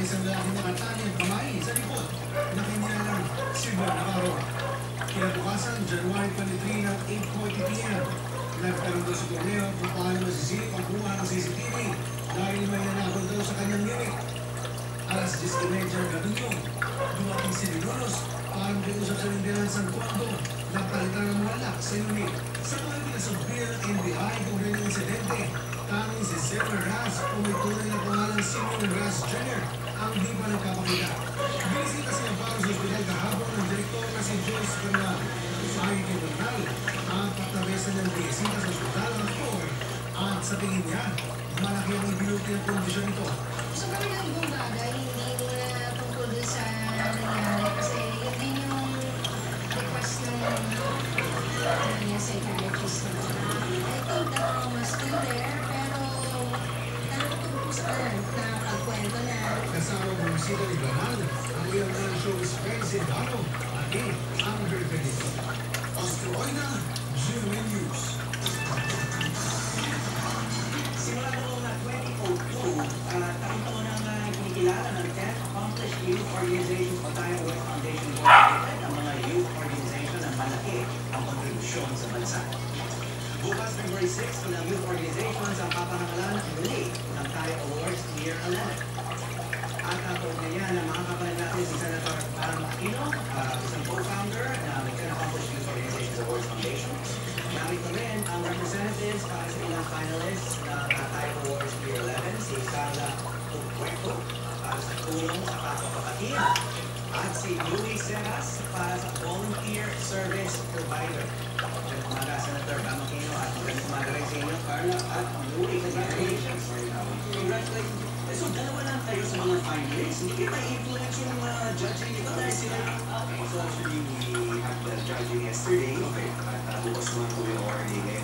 isang lalaki nakatali ang kamay sa likod na kinilalang Silver Navarro. Kinabukasan, January 23 ng 8:40 p.m. Nagkaroon daw sa torneo kung paano masisilip ang kuha ng CCTV dahil may nanakot daw sa kanyang unit. Alas 10:30 gabi yun, dumating si Linunos para makiusap sa Lindinan San Cuando na palitan ng mga lock sa unit. Sa mga pinasabihan ng NBI kung rin yung insidente, tanging si Silver Ras o may tunay na pangalan Simon Ras Jr. ang di pa nagkapakita. Binisita si Navarro sa hospital kahapon ng direktor na si Joyce Bernal. Sabi kay Bernal, ang pagkabesa niyang binisita sa hospital ng Ford at sa tingin niya, malaki ang ibinuti ng kondisyon nito. So kami ng ibang bagay, hindi na tungkol dun sa nangyari kasi yun din yung request ng niya psychiatrist na. I think that trauma is still there, pero nalutog po sa kanan na pagkwento na. Kasama ang bumisita ni Bernal, ang iyong mga show is very Silvano, at ang verification. Ostroida, GMA News. Simula noong 2002, taon-taon nang kinikilala ng 10 accomplished youth organizations o Tayo Award Foundation Board ang mga youth organization na malaki ang kontribusyon sa bansa. Bukas, February 6, ilang youth organizations ang papangalan muli ng Tayo Awards Year 11. At ako ngayon na makakapalag natin si Senator Baron Aquino, isang co-founder ng 10 Accomplished Youth Organizations Awards Foundation. Narito rin ang representatives para sa ilang finalists ng Tayo Awards Year 11, si Carla Tucueco para sa tulong sa kapapatid at si Louis Serras para sa volunteer service provider. Magandang umaga, Senator Baron Aquino, at magandang umaga rin sa inyo, Carla at Louis. Congratulations. Congratulations. So, dalawa lang kayo sa mga finalists. Hindi kayo ma-influence yung judging nito dahil sila... Okay, so actually we had the judging yesterday. Okay. At bukas naman po yung already ngayon.